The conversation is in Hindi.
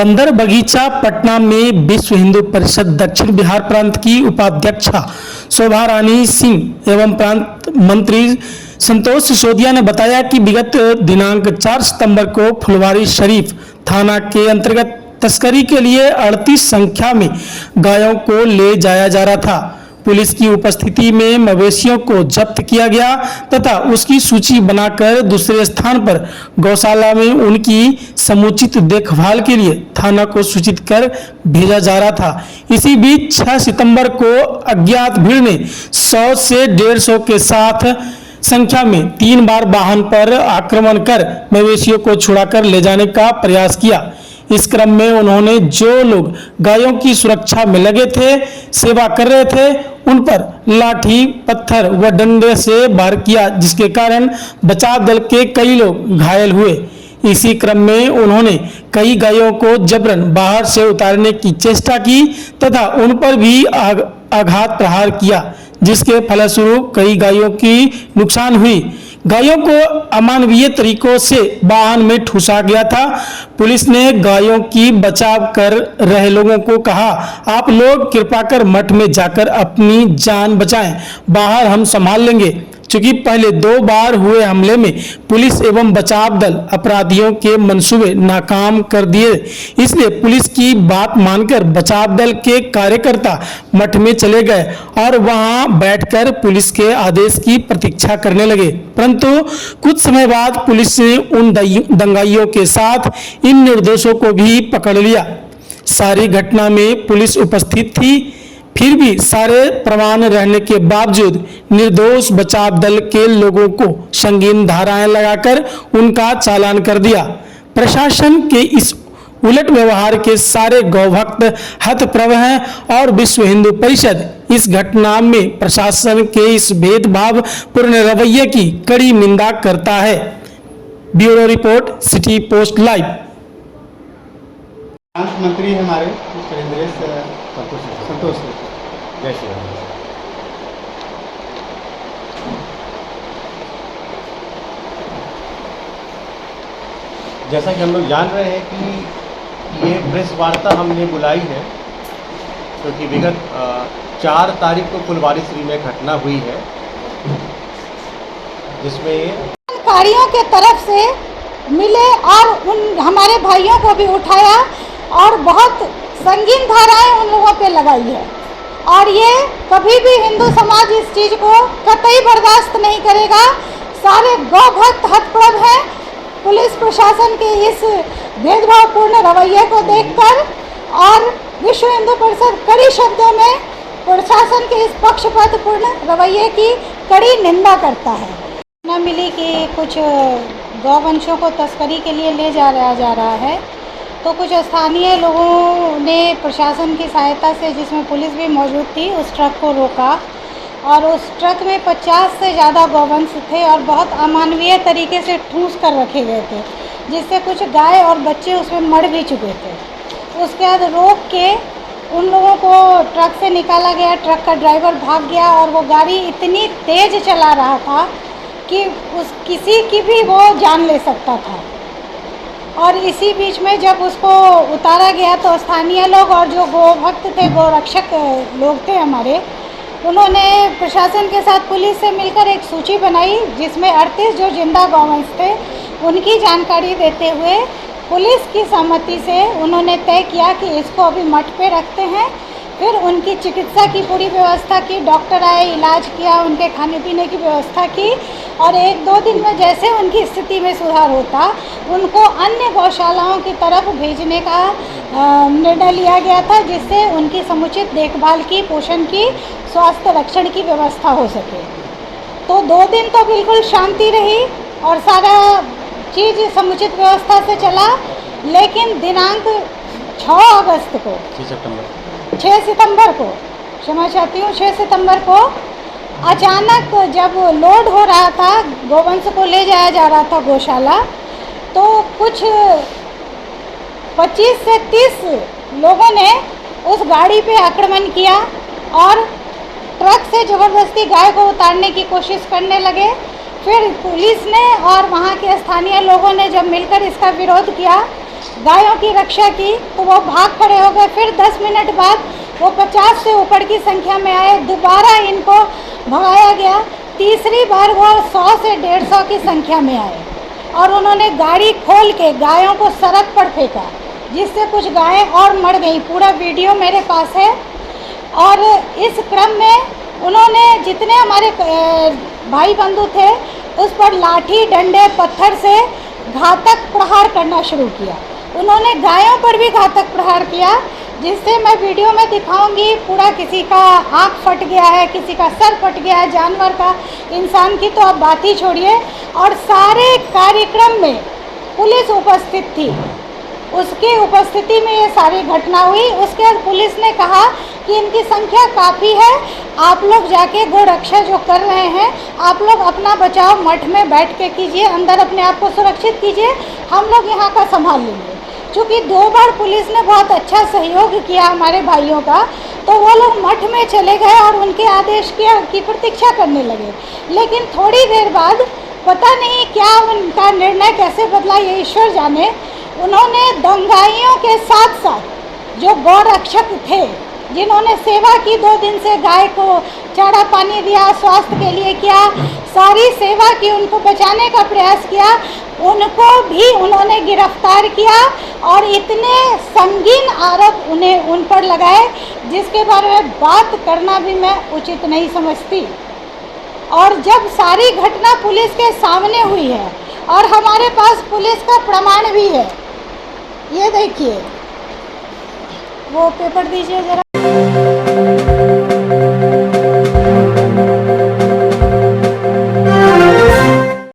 बंदर बगीचा पटना में विश्व हिंदू परिषद दक्षिण बिहार प्रांत की उपाध्यक्षा शोभा रानी सिंह एवं प्रांत मंत्री संतोष सिसोदिया ने बताया कि विगत दिनांक 4 सितंबर को फुलवारी शरीफ थाना के अंतर्गत तस्करी के लिए 38 संख्या में गायों को ले जाया जा रहा था। पुलिस की उपस्थिति में मवेशियों को जब्त किया गया तथा उसकी सूची बनाकर दूसरे स्थान पर गौशाला में उनकी समुचित देखभाल के लिए थाना को सूचित कर भेजा जा रहा था। इसी बीच 6 सितंबर को अज्ञात भीड़ ने 100 से 150 के साथ संख्या में 3 बार वाहन पर आक्रमण कर मवेशियों को छुड़ाकर ले जाने का प्रयास किया। इस क्रम में उन्होंने जो लोग गायों की सुरक्षा में लगे थे, सेवा कर रहे थे, उन पर लाठी, पत्थर व डंडे से वार किया, जिसके कारण बचाव दल के कई लोग घायल हुए। इसी क्रम में उन्होंने कई गायों को जबरन बाहर से उतारने की चेष्टा की तथा उन पर भी आघात प्रहार किया, जिसके फलस्वरूप कई गायों की नुकसान हुई। गायों को अमानवीय तरीकों से वाहन में ठूसा गया था। पुलिस ने गायों की बचाव कर रहे लोगों को कहा, आप लोग कृपा कर मठ में जाकर अपनी जान बचाएं, बाहर हम संभाल लेंगे। चूंकि पहले 2 बार हुए हमले में पुलिस एवं बचाव दल अपराधियों के मंसूबे नाकाम कर दिए, इसलिए पुलिस की बात मानकर बचाव दल के कार्यकर्ता मठ में चले गए और वहां बैठकर पुलिस के आदेश की प्रतीक्षा करने लगे। परंतु कुछ समय बाद पुलिस ने उन दंगाइयों के साथ इन निर्दोषों को भी पकड़ लिया। सारी घटना में पुलिस उपस्थित थी, फिर भी सारे प्रमाण रहने के बावजूद निर्दोष बचाव दल के लोगों को संगीन धाराएं लगाकर उनका चालान कर दिया। प्रशासन के इस उलट व्यवहार के सारे गौभक्त हतप्रभ हैं और विश्व हिंदू परिषद इस घटना में प्रशासन के इस भेदभाव पूर्ण रवैये की कड़ी निंदा करता है। Bureau report, city post live. मंत्री हमारे संतोष जय श्री राम। जैसा कि हम लोग जान रहे हैं कि ये प्रेस वार्ता हमने बुलाई है क्योंकि विगत 4 तारीख को फुलवारी श्री में घटना हुई है जिसमें कारियों के तरफ से मिले और उन हमारे भाइयों को भी उठाया और बहुत संगीन धाराएं उन लोगों पे लगाई है और ये कभी भी हिंदू समाज इस चीज़ को कतई बर्दाश्त नहीं करेगा। सारे गौ भक्त हतप्रभ हैं। पुलिस प्रशासन के इस भेदभावपूर्ण रवैये को देखकर और विश्व हिंदू परिषद कड़ी शब्दों में प्रशासन के इस पक्षपातपूर्ण रवैये की कड़ी निंदा करता है। न मिली कि कुछ गौवंशों को तस्करी के लिए ले जाया जा रहा है, तो कुछ स्थानीय लोगों ने प्रशासन की सहायता से, जिसमें पुलिस भी मौजूद थी, उस ट्रक को रोका और उस ट्रक में 50 से ज़्यादा गौवंश थे और बहुत अमानवीय तरीके से ठूंस कर रखे गए थे, जिससे कुछ गाय और बच्चे उसमें मर भी चुके थे। उसके बाद रोक के उन लोगों को ट्रक से निकाला गया। ट्रक का ड्राइवर भाग गया और वो गाड़ी इतनी तेज़ चला रहा था कि किसी की भी वो जान ले सकता था। और इसी बीच में जब उसको उतारा गया तो स्थानीय लोग और जो गोभक्त थे, गोरक्षक लोग थे हमारे, उन्होंने प्रशासन के साथ पुलिस से मिलकर एक सूची बनाई जिसमें 38 जो जिंदा गौवंश थे उनकी जानकारी देते हुए पुलिस की सहमति से उन्होंने तय किया कि इसको अभी मठ पे रखते हैं। फिर उनकी चिकित्सा की पूरी व्यवस्था की, डॉक्टर आए, इलाज किया, उनके खाने पीने की व्यवस्था की और 1-2 दिन में जैसे उनकी स्थिति में सुधार होता उनको अन्य गौशालाओं की तरफ भेजने का निर्णय लिया गया था, जिससे उनकी समुचित देखभाल की, पोषण की, स्वास्थ्य रक्षण की व्यवस्था हो सके। तो 2 दिन तो बिल्कुल शांति रही और सारा चीज़ समुचित व्यवस्था से चला, लेकिन दिनांक 6 सितंबर को क्षमा चाहती हूँ, 6 सितंबर को अचानक जब लोड हो रहा था, गोवंश को ले जाया जा रहा था गौशाला, तो कुछ 25 से 30 लोगों ने उस गाड़ी पे आक्रमण किया और ट्रक से ज़बरदस्ती गाय को उतारने की कोशिश करने लगे। फिर पुलिस ने और वहाँ के स्थानीय लोगों ने जब मिलकर इसका विरोध किया गायों की रक्षा की तो वो भाग खड़े हो गए। फिर 10 मिनट बाद वो 50 से ऊपर की संख्या में आए, दोबारा इनको भगाया गया। तीसरी बार वो 100 से 150 की संख्या में आए और उन्होंने गाड़ी खोल के गायों को सड़क पर फेंका, जिससे कुछ गायें और मर गई। पूरा वीडियो मेरे पास है। और इस क्रम में उन्होंने जितने हमारे भाई बंधु थे उस पर लाठी, डंडे, पत्थर से घातक प्रहार करना शुरू किया। उन्होंने गायों पर भी घातक प्रहार किया, जिससे मैं वीडियो में दिखाऊंगी। पूरा किसी का आँख फट गया है, किसी का सर फट गया है, जानवर का, इंसान की तो आप बात ही छोड़िए। और सारे कार्यक्रम में पुलिस उपस्थित थी, उसकी उपस्थिति में ये सारी घटना हुई। उसके बाद पुलिस ने कहा कि इनकी संख्या काफ़ी है, आप लोग जाके गौ रक्षा जो कर रहे हैं आप लोग अपना बचाव मठ में बैठ के कीजिए, अंदर अपने आप को सुरक्षित कीजिए, हम लोग यहाँ का संभाल लेंगे। चूँकि 2 बार पुलिस ने बहुत अच्छा सहयोग किया हमारे भाइयों का, तो वो लोग मठ में चले गए और उनके आदेश की प्रतीक्षा करने लगे। लेकिन थोड़ी देर बाद पता नहीं क्या उनका निर्णय कैसे बदला, ये ईश्वर जाने, उन्होंने दंगाइयों के साथ साथ जो गौ रक्षक थे, जिन्होंने सेवा की, 2 दिन से गाय को चारा पानी दिया, स्वास्थ्य के लिए किया, सारी सेवा की, उनको बचाने का प्रयास किया, उनको भी उन्होंने गिरफ्तार किया और इतने संगीन आरोप उन पर लगाए जिसके बारे में बात करना भी मैं उचित नहीं समझती। और जब सारी घटना पुलिस के सामने हुई है और हमारे पास पुलिस का प्रमाण भी है, ये देखिए, वो पेपर दीजिए जरा।